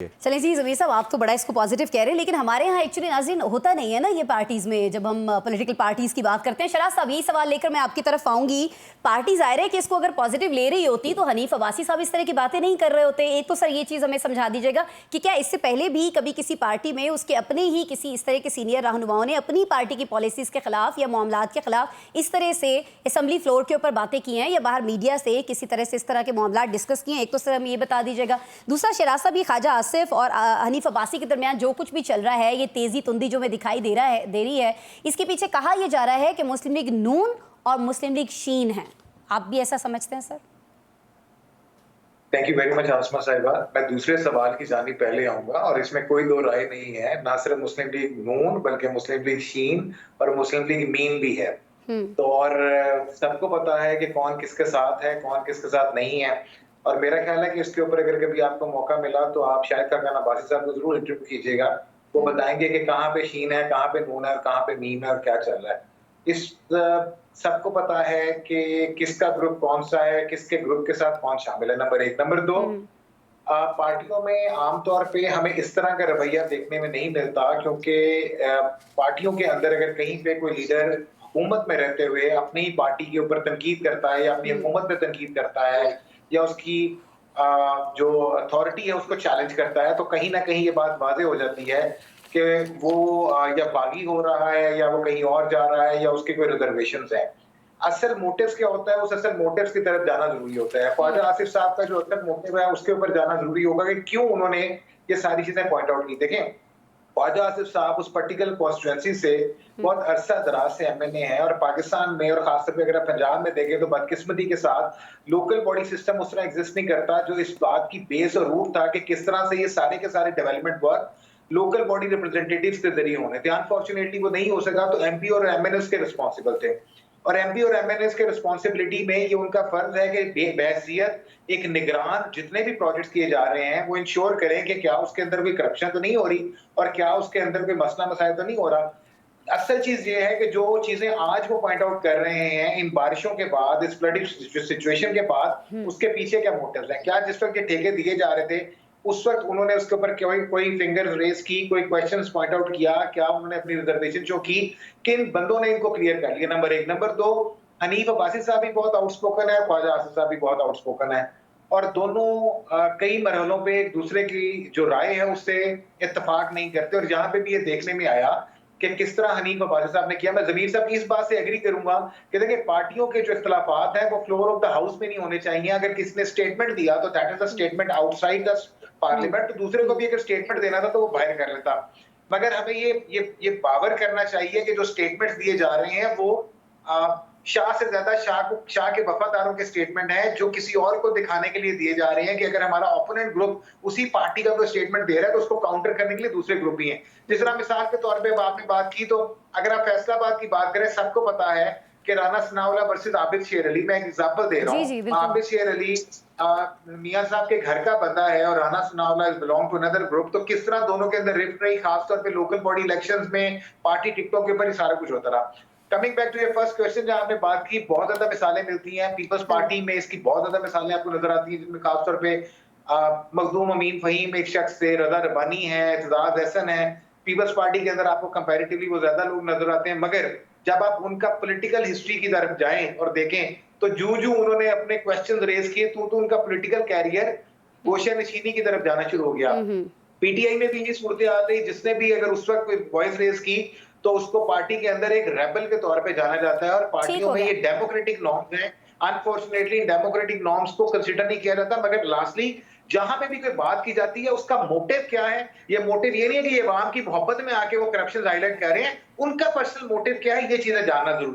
चलें जी ज़मीर साहब, आप तो बड़ा इसको पॉजिटिव कह रहे हैं, लेकिन हमारे यहाँ एक्चुअली नाज़रीन होता नहीं है ना ये पार्टीज़ में, जब हम पॉलिटिकल पार्टीज़ की बात करते हैं। शराज साहब, यही सवाल लेकर मैं आपकी तरफ आऊँगी। पार्टी ज़ाहिर है कि इसको अगर पॉजिटिव ले रही होती तो हनीफ अब्बासी साहब इस तरह की बातें नहीं कर रहे होते। एक तो सर ये चीज़ हमें समझा दीजिएगा कि क्या इससे पहले भी कभी किसी पार्टी में उसके अपने ही किसी इस तरह के सीनियर रहनुमाओं ने अपनी पार्टी की पॉलिसीज़ के खिलाफ या मामलात के खिलाफ इस तरह से असम्बली फ्लोर के ऊपर बातें की हैं या बाहर मीडिया से किसी तरह से इस तरह के मामलात डिस्कस किए हैं? एक तो सर हमें ये बता दीजिएगा। दूसरा, शराज साहब, ये ख्वाजा आसिफ और हनीफ अब्बासी के दरमियान जो कुछ भी चल रहा है, ये तेजी तुंदी जो में दिखाई दे रही है, इसके पीछे कहा यह जा रहा है कि मुस्लिम लीग नून और मुस्लिम लीग शीन है। आप भी ऐसा समझते हैं sir? Thank you very much Asma साहिबा। मैं दूसरे सवाल की जानिब पहले आऊंगा और इसमें कोई दो राय नहीं है। ना सिर्फ मुस्लिम लीग नून बल्कि मुस्लिम लीग शीन और मुस्लिम लीग मीन भी है। तो और सबको पता है कि कौन किसके साथ है, कौन किसके साथ नहीं है। और मेरा ख्याल है कि इसके ऊपर अगर कभी आपको मौका मिला तो आप शायद खान अब्बासी साहब को जरूर इंटरव्यू कीजिएगा। वो बताएंगे कि कहाँ पे शीन है, कहाँ पे नून है और कहाँ पे मीम है और क्या चल रहा है। इस सबको पता है कि किसका ग्रुप कौन सा है, किसके ग्रुप के साथ कौन शामिल है, नंबर एक। नंबर दो, पार्टियों में आमतौर पे हमें इस तरह का रवैया देखने में नहीं मिलता, क्योंकि पार्टियों के अंदर अगर कहीं पे कोई लीडर हुकूमत में रहते हुए अपनी पार्टी के ऊपर तनकीद करता है या अपनी हुकूमत पे तनकीद करता है या उसकी जो अथॉरिटी है उसको चैलेंज करता है, तो कहीं ना कहीं ये बात वाज़ेह हो जाती है कि वो या बागी हो रहा है या वो कहीं और जा रहा है या उसके कोई रिजर्वेशंस हैं। असल मोटिव्स क्या होता है, उस असल मोटिव्स की तरफ जाना जरूरी होता है। ख्वाजा आसिफ साहब का जो असल मोटिव है उसके ऊपर जाना जरूरी होगा कि क्यों उन्होंने ये सारी चीजें पॉइंट आउट की। देखें, ख्वाजा आसिफ साहब उस पर्टिकुलर कॉन्स्टिट्यूएंसी से बहुत अरसा दराज से एमएनए है और पाकिस्तान में और खासतौर पे अगर आप पंजाब में देखें तो बदकिस्मती के साथ लोकल बॉडी सिस्टम उस तरह एग्जिस्ट नहीं करता जो इस बात की बेस और रूट था कि किस तरह से ये सारे के सारे development work local body representatives के जरिए होने थे। अनफॉर्चुनेटली वो नहीं हो सका, तो एमपी और एमएनएस के रिस्पॉन्सिबल थे। और एमपी और एमएनएस के रिस्पॉन्सिबिलिटी में ये उनका फर्ज है कि बहैसियत एक निगरान जितने भी प्रोजेक्ट्स किए जा रहे हैं वो इंश्योर करें कि क्या उसके अंदर कोई करप्शन तो नहीं हो रही और क्या उसके अंदर कोई मसला मसाइल तो नहीं हो रहा। असल चीज ये है कि जो चीजें आज वो पॉइंट आउट कर रहे हैं इन बारिशों के बाद, इस फ्लडिंग सिचुएशन के बाद, उसके पीछे क्या मोटिव्स हैं। क्या जिस वक्त ये ठेके दिए जा रहे थे उस वक्त उन्होंने उसके ऊपर कोई फिंगर रेज की, कोई क्वेश्चंस पॉइंट आउट किया, क्या उन्होंने अपनी रिजर्वेशन शो की, किन बंदों ने इनको क्लियर कर लिया? नंबर एक। नंबर दो, हनीफ अब्बासी साहब भी बहुत आउटस्पोकन है, ख्वाजा आसिफ साहब भी बहुत आउटस्पोकन है और दोनों कई मरहलों पे एक दूसरे की जो राय है उससे इत्तेफाक नहीं करते। और यहाँ पे भी ये देखने में आया कि किस तरह हनीफ अब्बासी साहब ने किया। मैं ज़मीर साहब की इस बात से एग्री करूंगा कि देखिए, पार्टियों के जो इख्तिलाफात हैं वो फ्लोर ऑफ द हाउस में नहीं होने चाहिए। अगर किसी ने स्टेटमेंट दिया तो that is a statement outside the parliament. तो दूसरे को भी अगर स्टेटमेंट देना था तो वो बाहर कर लेता। मगर हमें ये बावर करना चाहिए कि जो स्टेटमेंट्स दिए जा रहे हैं वो शाह से ज्यादा शाह के वफादारों के स्टेटमेंट है, जो किसी और को दिखाने के लिए दिए जा रहे हैं कि अगर हमारा ओपोनेंट ग्रुप उसी पार्टी का कोई स्टेटमेंट दे रहा है तो उसको काउंटर करने के लिए दूसरे ग्रुप भी हैं। जिस तरह मिसाल के तौर पे आपने बात की, तो अगर आप फैसलाबाद की बात करें, सबको पता है कि राना सनाउल्लाह वर्सेस आबिद शेर अली। मैं एक एग्जांपल दे रहा हूँ। आबिद शेर अली मियां साहब के घर का बंदा है और Rana Sanaullah belong to another group. तो किस तरह दोनों के अंदर रिफ्ट रही, खासतौर पे लोकल बॉडी इलेक्शंस में पार्टी टिकटों के ऊपर ही सारा कुछ होता रहा। Coming back to your first question, जहां आपने बात की, बहुत ज्यादा मिसालें मिलती हैं पीपल्स पार्टी में, इसकी बहुत ज्यादा मिसालें आपको नजर आती हैं, जिनमें खासतौर पे मखदूम अमीन फहीम एक शख्स से, रजा रबानी है, एतजाज हसन है। पीपल्स पार्टी के अंदर आपको कंपैरेटिवली वो ज्यादा लोग नजर आते हैं। मगर जब आप उनका पॉलिटिकल हिस्ट्री की तरफ जाएं और देखें तो जू उन्होंने अपने क्वेश्चन रेज किए तो उनका पॉलिटिकल कैरियर गोशा नशीनी की तरफ जाना शुरू हो गया। पीटीआई में भी ये सूरत हाल रही, जिसने भी अगर उस वक्त कोई वॉइस रेज की तो उसको पार्टी के अंदर एक रेबल के तौर पे जाना जाता है। और पार्टियों में ये डेमोक्रेटिक नॉर्म्स हैं, अनफॉर्चुनेटली डेमोक्रेटिक नॉर्म्स को कंसीडर नहीं किया जाता। मगर लास्टली जहां पे भी कोई बात की जाती है उसका मोटिव क्या है, ये मोटिव ये नहीं है कि ये अवाम की मोहब्बत में आके वो करप्शन हाईलाइट कर रहे हैं, उनका पर्सनल मोटिव क्या है, ये चीजें जानना जरूरी